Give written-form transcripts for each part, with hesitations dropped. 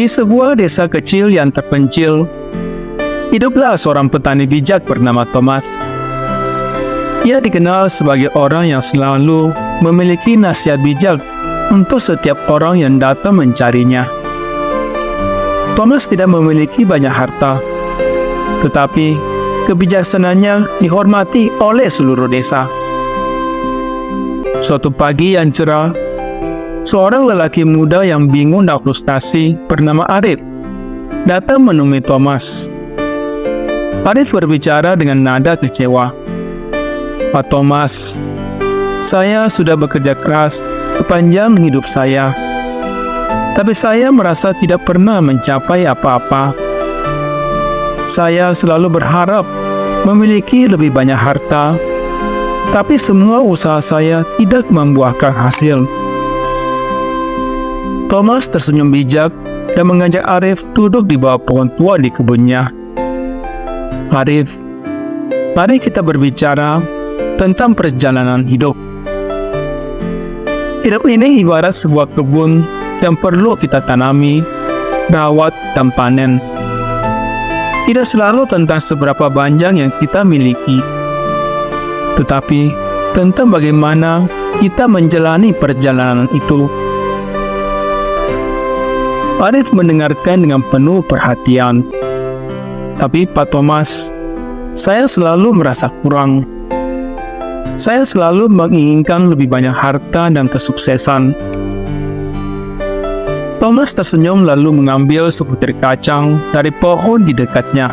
Di sebuah desa kecil yang terpencil, hiduplah seorang petani bijak bernama Thomas. Ia dikenal sebagai orang yang selalu memiliki nasihat bijak untuk setiap orang yang datang mencarinya. Thomas tidak memiliki banyak harta, tetapi kebijaksanaannya dihormati oleh seluruh desa. Suatu pagi yang cerah, seorang lelaki muda yang bingung dan frustasi bernama Arif datang menemui Thomas. Arif berbicara dengan nada kecewa. "Pak Thomas, saya sudah bekerja keras sepanjang hidup saya, tapi saya merasa tidak pernah mencapai apa-apa. Saya selalu berharap memiliki lebih banyak harta, tapi semua usaha saya tidak membuahkan hasil." Thomas tersenyum bijak dan mengajak Arif duduk di bawah pohon tua di kebunnya. "Arif, mari kita berbicara tentang perjalanan hidup. Hidup ini ibarat sebuah kebun yang perlu kita tanami, rawat, dan panen. Tidak selalu tentang seberapa banyak yang kita miliki, tetapi tentang bagaimana kita menjalani perjalanan itu." Arif mendengarkan dengan penuh perhatian. "Tapi Pak Thomas, saya selalu merasa kurang. Saya selalu menginginkan lebih banyak harta dan kesuksesan." Thomas tersenyum lalu mengambil sebutir kacang dari pohon di dekatnya.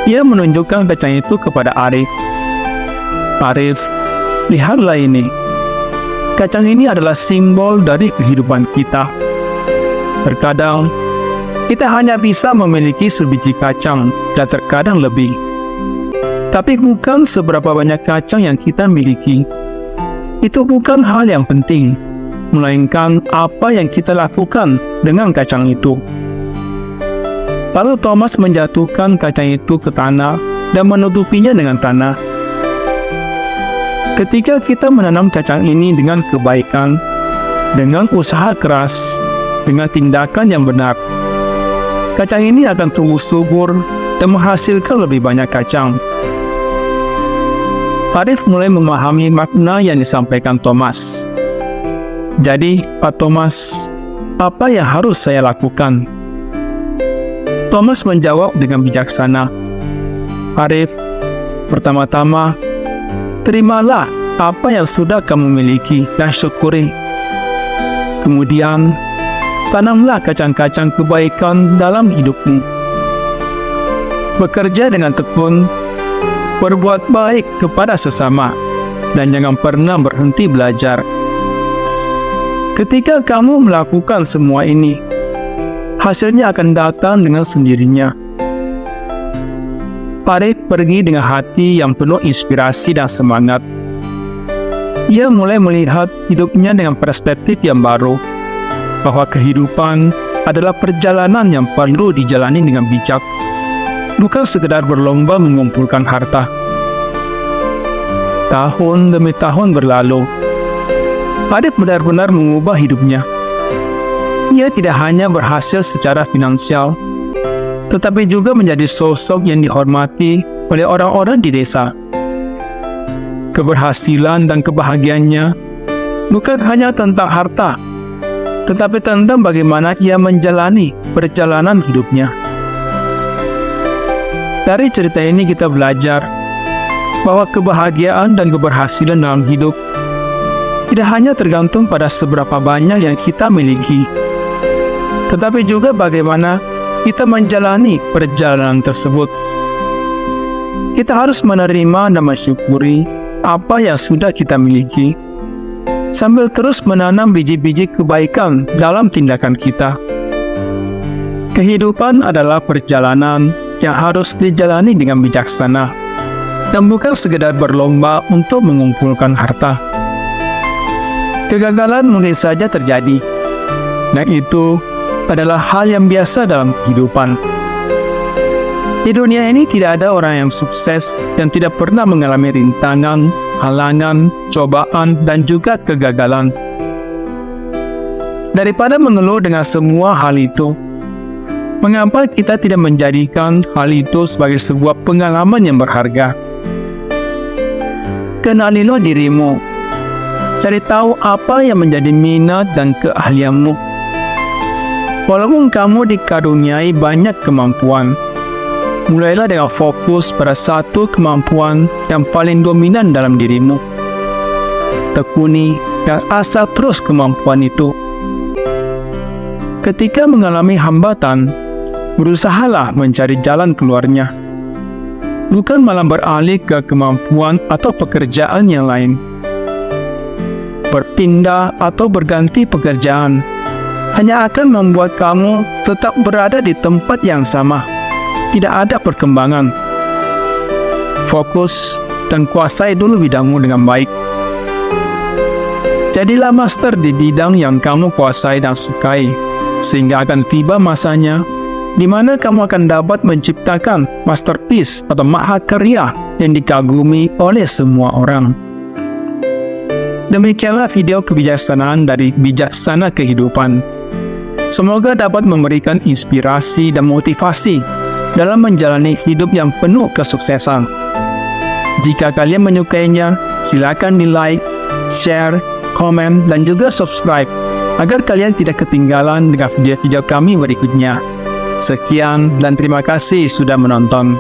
Ia menunjukkan kacang itu kepada Arif. "Arif, lihatlah ini. Kacang ini adalah simbol dari kehidupan kita. Terkadang, kita hanya bisa memiliki sebiji kacang dan terkadang lebih. Tapi bukan seberapa banyak kacang yang kita miliki. Itu bukan hal yang penting, melainkan apa yang kita lakukan dengan kacang itu." Lalu Thomas menjatuhkan kacang itu ke tanah dan menutupinya dengan tanah. Ketika kita menanam kacang ini dengan kebaikan, dengan usaha keras, dengan tindakan yang benar, kacang ini akan tumbuh subur dan menghasilkan lebih banyak kacang. Arif mulai memahami makna yang disampaikan Thomas. "Jadi, Pak Thomas, apa yang harus saya lakukan?" Thomas menjawab dengan bijaksana. "Arif, pertama-tama, terimalah apa yang sudah kamu miliki dan syukuri. Kemudian, tanamlah kacang-kacang kebaikan dalam hidupmu. Bekerja dengan tekun, berbuat baik kepada sesama, dan jangan pernah berhenti belajar. Ketika kamu melakukan semua ini, hasilnya akan datang dengan sendirinya." Arif pergi dengan hati yang penuh inspirasi dan semangat. Ia mulai melihat hidupnya dengan perspektif yang baru, bahwa kehidupan adalah perjalanan yang perlu dijalani dengan bijak, bukan sekedar berlomba mengumpulkan harta. Tahun demi tahun berlalu, Arif benar-benar mengubah hidupnya. Ia tidak hanya berhasil secara finansial, tetapi juga menjadi sosok yang dihormati oleh orang-orang di desa. Keberhasilan dan kebahagiaannya bukan hanya tentang harta, tetapi tentang bagaimana ia menjalani perjalanan hidupnya. Dari cerita ini kita belajar bahwa kebahagiaan dan keberhasilan dalam hidup tidak hanya tergantung pada seberapa banyak yang kita miliki, tetapi juga bagaimana kita menjalani perjalanan tersebut. Kita harus menerima dan mensyukuri apa yang sudah kita miliki, sambil terus menanam biji-biji kebaikan dalam tindakan kita. Kehidupan adalah perjalanan yang harus dijalani dengan bijaksana, dan bukan sekedar berlomba untuk mengumpulkan harta. Kegagalan mungkin saja terjadi, dan itu adalah hal yang biasa dalam kehidupan. Di dunia ini tidak ada orang yang sukses yang tidak pernah mengalami rintangan, halangan, cobaan, dan juga kegagalan. Daripada mengeluh dengan semua hal itu, mengapa kita tidak menjadikan hal itu sebagai sebuah pengalaman yang berharga? Kenalilah dirimu. Cari tahu apa yang menjadi minat dan keahlianmu. Walaupun kamu dikaruniai banyak kemampuan, mulailah dengan fokus pada satu kemampuan yang paling dominan dalam dirimu. Tekuni dan asah terus kemampuan itu. Ketika mengalami hambatan, berusahalah mencari jalan keluarnya. Bukan malah beralih ke kemampuan atau pekerjaan yang lain. Berpindah atau berganti pekerjaan hanya akan membuat kamu tetap berada di tempat yang sama. Tidak ada perkembangan. Fokus dan kuasai dulu bidangmu dengan baik. Jadilah master di bidang yang kamu kuasai dan sukai, sehingga akan tiba masanya di mana kamu akan dapat menciptakan masterpiece atau mahakarya yang dikagumi oleh semua orang. Demikianlah video kebijaksanaan dari Bijaksana Kehidupan. Semoga dapat memberikan inspirasi dan motivasi dalam menjalani hidup yang penuh kesuksesan. Jika kalian menyukainya, silakan di-like, share, komen, dan juga subscribe agar kalian tidak ketinggalan dengan video-video kami berikutnya. Sekian dan terima kasih sudah menonton.